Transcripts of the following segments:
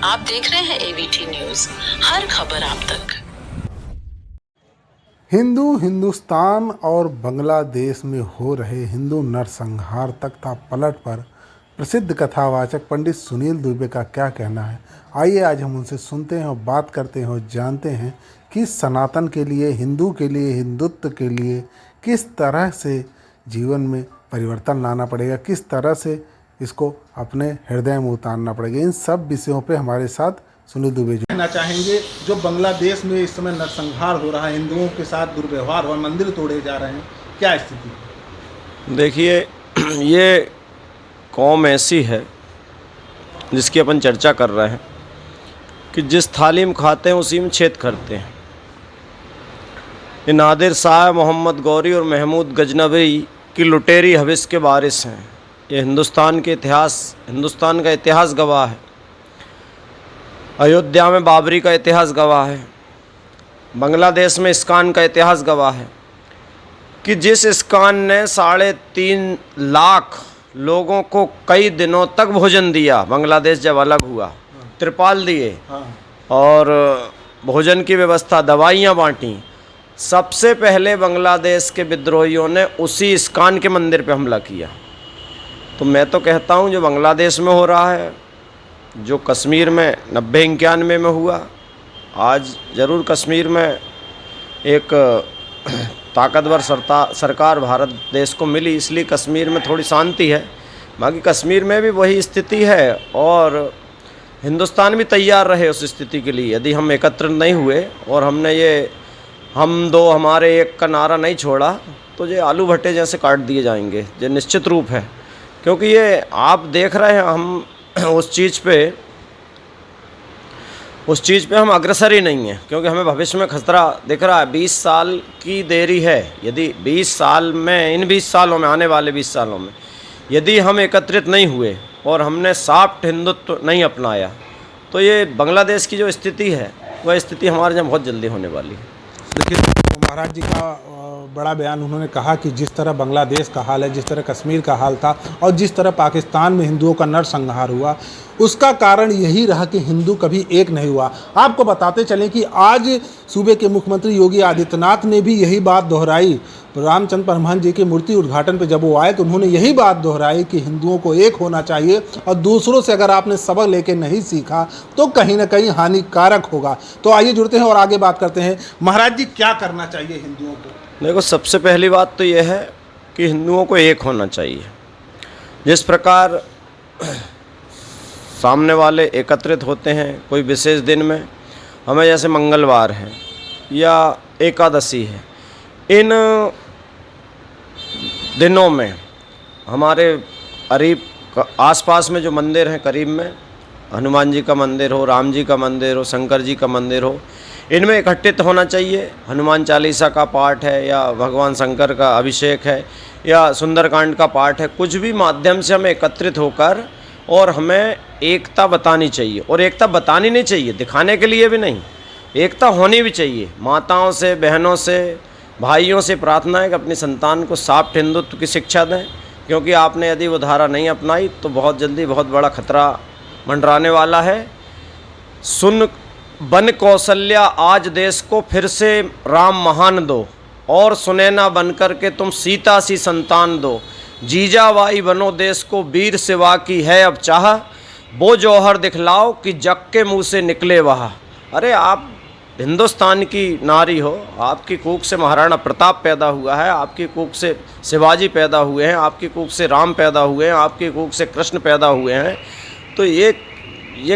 आप देख रहे हैं एबीटी न्यूज, हर खबर आप तक। हिंदुस्तान और बांग्लादेश में हो रहे हिंदू नरसंहार तख्ता पलट पर प्रसिद्ध कथावाचक पंडित सुनील दुबे का क्या कहना है। आइए आज हम उनसे सुनते हैं और बात करते हैं और जानते हैं कि सनातन के लिए, हिंदू के लिए, हिंदुत्व के लिए किस तरह से जीवन में परिवर्तन लाना पड़ेगा, किस तरह से इसको अपने हृदय में उतारना पड़ेगा। इन सब विषयों पे हमारे साथ सुनील दुबे जी कहना चाहेंगे। जो बांग्लादेश में इस समय नरसंहार हो रहा है, हिंदुओं के साथ दुर्व्यवहार और मंदिर तोड़े जा रहे हैं, क्या स्थिति है? देखिए, ये कौम ऐसी है जिसकी अपन चर्चा कर रहे हैं कि जिस थाली में खाते हैं उसी में छेद करते हैं। ये नादिर शाह, मोहम्मद गौरी और महमूद गजनवी की लुटेरी हविस के वारिस हैं। ये हिंदुस्तान का इतिहास गवाह है। अयोध्या में बाबरी का इतिहास गवाह है। बांग्लादेश में इस्कान का इतिहास गवाह है कि जिस इस्कान ने 3.5 लाख लोगों को कई दिनों तक भोजन दिया, बांग्लादेश जब अलग हुआ, त्रिपाल दिए और भोजन की व्यवस्था, दवाइयाँ बांटी। सबसे पहले बांग्लादेश के विद्रोहियों ने उसी इस्कान के मंदिर पे हमला किया। तो मैं तो कहता हूँ जो बांग्लादेश में हो रहा है, जो कश्मीर में 90-91 में हुआ, आज ज़रूर कश्मीर में एक ताकतवर सरकार भारत देश को मिली, इसलिए कश्मीर में थोड़ी शांति है। बाकी कश्मीर में भी वही स्थिति है और हिंदुस्तान भी तैयार रहे उस स्थिति के लिए। यदि हम एकत्र नहीं हुए और हमने ये हम दो हमारे एक का नारा नहीं छोड़ा तो ये आलू भट्टे जैसे काट दिए जाएंगे, ये निश्चित रूप है। क्योंकि ये आप देख रहे हैं, हम उस चीज़ पे हम अग्रसर ही नहीं हैं, क्योंकि हमें भविष्य में खतरा दिख रहा है। 20 साल की देरी है। यदि 20 साल में, इन 20 सालों में, आने वाले 20 सालों में यदि हम एकत्रित नहीं हुए और हमने सॉफ्ट हिंदुत्व नहीं अपनाया तो ये बांग्लादेश की जो स्थिति है वह स्थिति हमारे यहाँ बहुत जल्दी होने वाली है। देखिए, महाराज जी का बड़ा बयान, उन्होंने कहा कि जिस तरह बांग्लादेश का हाल है, जिस तरह कश्मीर का हाल था और जिस तरह पाकिस्तान में हिंदुओं का नरसंहार हुआ, उसका कारण यही रहा कि हिंदू कभी एक नहीं हुआ। आपको बताते चलें कि आज सूबे के मुख्यमंत्री योगी आदित्यनाथ ने भी यही बात दोहराई। रामचंद्र परमहंस जी की मूर्ति उद्घाटन पर जब वो आए तो उन्होंने यही बात दोहराई कि हिंदुओं को एक होना चाहिए और दूसरों से अगर आपने सबक लेके नहीं सीखा तो कहीं ना कहीं हानिकारक होगा। तो आइए जुड़ते हैं और आगे बात करते हैं। महाराज जी, क्या करना चाहिए हिंदुओं को? देखो, सबसे पहली बात तो यह है कि हिंदुओं को एक होना चाहिए। जिस प्रकार सामने वाले एकत्रित होते हैं कोई विशेष दिन में, हमें जैसे मंगलवार है या एकादशी है, इन दिनों में हमारे करीब आसपास में जो मंदिर हैं, करीब में हनुमान जी का मंदिर हो, राम जी का मंदिर हो, शंकर जी का मंदिर हो, इनमें इकट्ठित होना चाहिए। हनुमान चालीसा का पाठ है या भगवान शंकर का अभिषेक है या सुंदरकांड का पाठ है, कुछ भी माध्यम से हमें एकत्रित होकर और हमें एकता बतानी चाहिए। और एकता बतानी नहीं चाहिए, दिखाने के लिए भी नहीं, एकता होनी भी चाहिए। माताओं से, बहनों से, भाइयों से प्रार्थना है कि अपनी संतान को सॉफ्ट हिंदुत्व की शिक्षा दें, क्योंकि आपने यदि वो धारा नहीं अपनाई तो बहुत जल्दी बहुत बड़ा खतरा मंडराने वाला है। सुन बन कौशल्या, आज देश को फिर से राम महान दो, और सुनैना बनकर के तुम सीता सी संतान दो। जीजाबाई बनो, देश को वीर सिवा की है अब चाह, वो जौहर दिखलाओ कि जग के मुँह से निकले वह। अरे आप हिंदुस्तान की नारी हो, आपकी कूख से महाराणा प्रताप पैदा हुआ है, आपकी कूख से शिवाजी पैदा हुए हैं, आपकी कूख से राम पैदा हुए हैं, आपकी कूख से कृष्ण पैदा हुए हैं। तो ये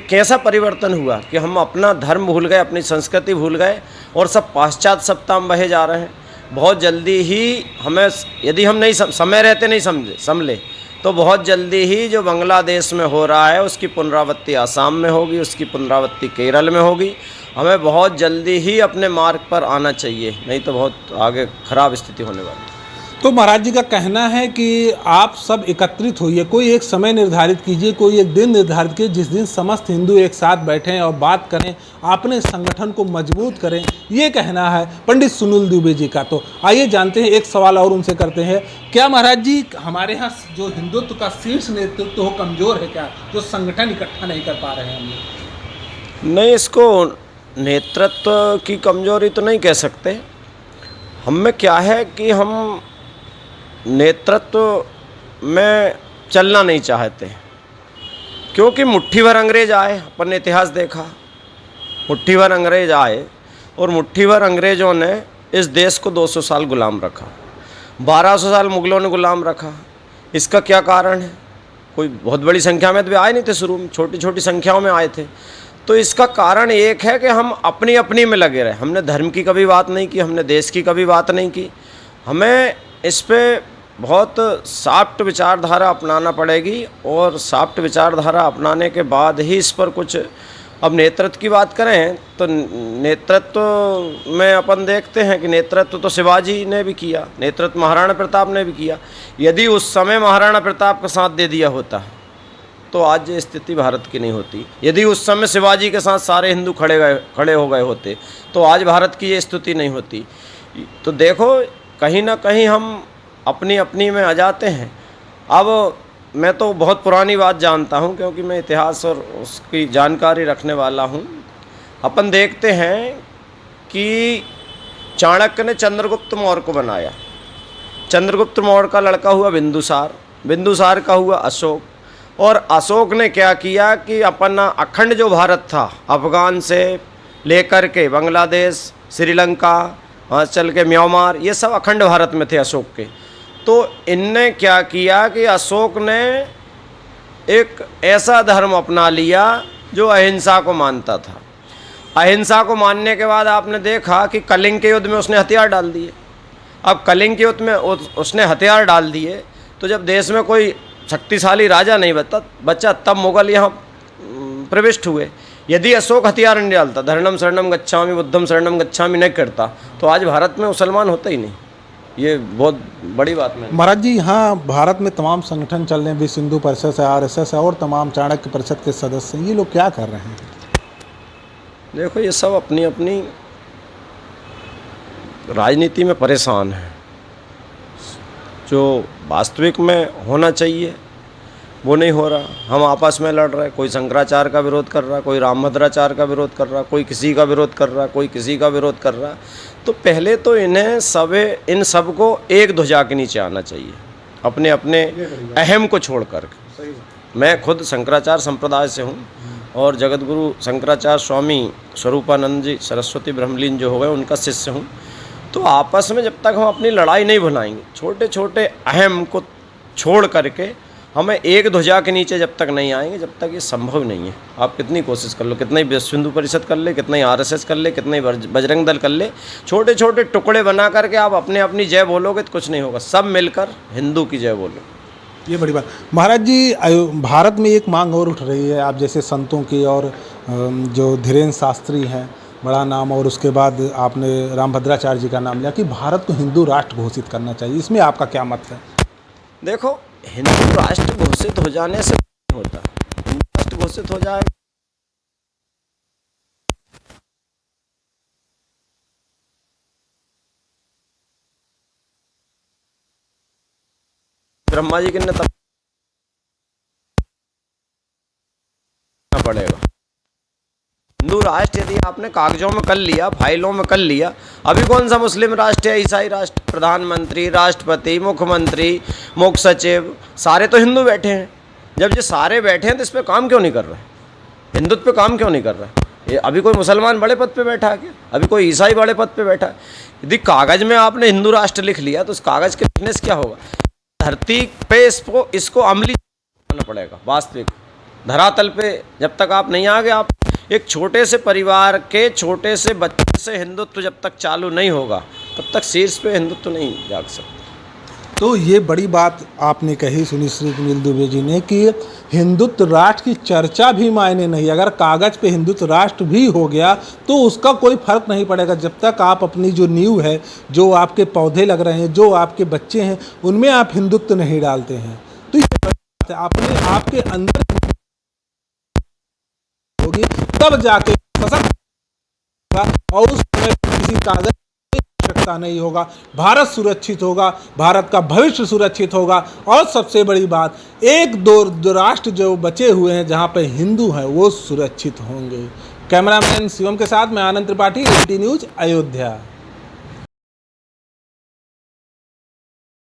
कैसा परिवर्तन हुआ कि हम अपना धर्म भूल गए, अपनी संस्कृति भूल गए और सब पाश्चात्य सत्ता में बहे जा रहे हैं। बहुत जल्दी ही हमें, यदि हम नहीं समय रहते नहीं संभले तो बहुत जल्दी ही जो बांग्लादेश में हो रहा है उसकी पुनरावृत्ति आसाम में होगी, उसकी पुनरावृत्ति केरल में होगी। हमें बहुत जल्दी ही अपने मार्ग पर आना चाहिए, नहीं तो बहुत आगे खराब स्थिति होने वाली है। तो महाराज जी का कहना है कि आप सब एकत्रित होइए, कोई एक समय निर्धारित कीजिए, कोई एक दिन निर्धारित कीजिए जिस दिन समस्त हिंदू एक साथ बैठें और बात करें, अपने संगठन को मजबूत करें, ये कहना है पंडित सुनील दुबे जी का। तो आइए जानते हैं, एक सवाल और उनसे करते हैं। क्या महाराज जी हमारे यहाँ जो हिंदुत्व का शीर्ष नेतृत्व हो कमज़ोर है क्या, जो संगठन इकट्ठा नहीं कर पा रहे हैं हम लोग? नहीं, इसको नेतृत्व की कमजोरी तो नहीं कह सकते। हम में क्या है कि हम नेतृत्व में चलना नहीं चाहते, क्योंकि मुट्ठी भर अंग्रेज आए, अपन ने इतिहास देखा, मुट्ठी भर अंग्रेज आए और मुट्ठी भर अंग्रेज़ों ने इस देश को 200 साल गुलाम रखा, 1200 साल मुग़लों ने गुलाम रखा। इसका क्या कारण है? कोई बहुत बड़ी संख्या में तो वे आए नहीं थे, शुरू में छोटी छोटी संख्याओं में आए थे। तो इसका कारण एक है कि हम अपनी अपनी में लगे रहे। हमने धर्म की कभी बात नहीं की, हमने देश की कभी बात नहीं की। हमें इस पे बहुत सॉफ्ट विचारधारा अपनाना पड़ेगी, और सॉफ्ट विचारधारा अपनाने के बाद ही इस पर कुछ। अब नेतृत्व की बात करें तो नेतृत्व में अपन देखते हैं कि नेतृत्व तो शिवाजी ने भी किया, नेतृत्व महाराणा प्रताप ने भी किया। यदि उस समय महाराणा प्रताप का साथ दे दिया होता तो आज ये स्थिति भारत की नहीं होती। यदि उस समय शिवाजी के साथ सारे हिंदू खड़े हो गए होते तो आज भारत की ये स्थिति नहीं होती। तो देखो, कहीं ना कहीं हम अपनी अपनी में आ जाते हैं। अब मैं तो बहुत पुरानी बात जानता हूँ, क्योंकि मैं इतिहास और उसकी जानकारी रखने वाला हूँ। अपन देखते हैं कि चाणक्य ने चंद्रगुप्त मौर्य को बनाया। चंद्रगुप्त मौर्य का लड़का हुआ बिंदुसार, बिंदुसार का हुआ अशोक, और अशोक ने क्या किया कि अपना अखंड जो भारत था, अफ़गान से लेकर के बांग्लादेश, श्रीलंका, वहाँ चल के म्यांमार, ये सब अखंड भारत में थे अशोक के। तो इनने क्या किया कि अशोक ने एक ऐसा धर्म अपना लिया जो अहिंसा को मानता था। अहिंसा को मानने के बाद आपने देखा कि कलिंग के युद्ध में उसने हथियार डाल दिए। अब कलिंग के युद्ध में उसने हथियार डाल दिए, तो जब देश में कोई शक्तिशाली राजा नहीं बचा, तब मुग़ल यहाँ प्रविष्ट हुए। यदि अशोक हथियार नहीं डालता, धर्मम शरणम गच्छामि बुद्धम शरणम गच्छामि नहीं करता, तो आज भारत में मुसलमान होता ही नहीं। ये बहुत बड़ी बात है महाराज जी। यहाँ भारत में तमाम संगठन चल रहे हैं, विश्व हिंदू परिषद है, RSS है, और तमाम चाणक्य परिषद के सदस्य हैं। ये लोग क्या कर रहे हैं? देखो, ये सब अपनी अपनी राजनीति में परेशान हैं। जो वास्तविक में होना चाहिए वो नहीं हो रहा। हम आपस में लड़ रहे, कोई शंकराचार्य का विरोध कर रहा, कोई रामभद्राचार्य का विरोध कर रहा, कोई किसी का विरोध कर रहा, कोई किसी का विरोध कर रहा। तो पहले तो इन सब को एक ध्वजा के नीचे आना चाहिए, अपने अपने अहम को छोड़ कर। मैं खुद शंकराचार्य संप्रदाय से हूँ, और जगतगुरु शंकराचार्य स्वामी स्वरूपानंद जी सरस्वती ब्रह्मलीन जो हो गए, उनका शिष्य हूँ। तो आपस में जब तक हम अपनी लड़ाई नहीं बनाएंगे, छोटे छोटे अहम को छोड़ करके हमें एक ध्वजा के नीचे जब तक नहीं आएंगे, जब तक ये संभव नहीं है। आप कितनी कोशिश कर लो, कितना ही विश्व हिंदू परिषद कर ले, कितना ही RSS कर ले, कितना ही बजरंग दल कर ले, छोटे छोटे टुकड़े बना करके आप अपने अपनी जय बोलोगे तो कुछ नहीं होगा। सब मिलकर हिंदू की जय बोलो। ये बड़ी बात। महाराज जी, भारत में एक मांग और उठ रही है, आप जैसे संतों की, और जो धीरेन्द्र शास्त्री हैं, बड़ा नाम, और उसके बाद आपने रामभद्राचार्य जी का नाम लिया कि भारत को हिंदू राष्ट्र घोषित करना चाहिए। इसमें आपका क्या मत है? देखो, हिंदू राष्ट्र घोषित हो जाने से नहीं होता। हिंदू राष्ट्र घोषित हो जाए, ब्रह्मा जी के ने तब पड़ेगा। हिंदू राष्ट्र यदि आपने कागजों में कर लिया, फाइलों में कर लिया, अभी कौन सा मुस्लिम राष्ट्र है, ईसाई राष्ट्र? प्रधानमंत्री, राष्ट्रपति, मुख्यमंत्री, मुख्य सचिव, सारे तो हिंदू बैठे हैं। जब ये सारे बैठे हैं तो इस पर काम क्यों नहीं कर रहे? हिंदुत्व पे काम क्यों नहीं कर रहा है? ये अभी कोई मुसलमान बड़े पद पे बैठा है क्या? अभी कोई ईसाई बड़े पद पे बैठा है? यदि कागज में आपने हिंदू राष्ट्र लिख लिया तो उस कागज के लिखने से क्या होगा? धरती पे इसको अमली करना पड़ेगा। वास्तविक धरातल पे जब तक आप नहीं आ गए, आप एक छोटे से परिवार के छोटे से बच्चे से हिंदुत्व जब तक चालू नहीं होगा, तब तक शीर्ष पे हिंदुत्व नहीं जाग सकता। तो ये बड़ी बात आपने कही सुनील सुनील दुबे जी ने कि हिंदुत्व राष्ट्र की चर्चा भी मायने नहीं। अगर कागज़ पे हिंदुत्व राष्ट्र भी हो गया तो उसका कोई फर्क नहीं पड़ेगा, जब तक आप अपनी जो नींव है, जो आपके पौधे लग रहे हैं, जो आपके बच्चे हैं, उनमें आप हिंदुत्व नहीं डालते हैं। तो ये बात है, आपने आपके अंदर होगी तब जाके सशक्त होगा, और उस समय किसी कागज आवश्यकता नहीं होगा। भारत सुरक्षित होगा, भारत का भविष्य सुरक्षित होगा। और सबसे बड़ी बात, एक दो राष्ट्र जो बचे हुए हैं जहाँ पे हिंदू हैं वो सुरक्षित होंगे। कैमरामैन शिवम के साथ मैं आनंद त्रिपाठी, एबीपी न्यूज़ अयोध्या।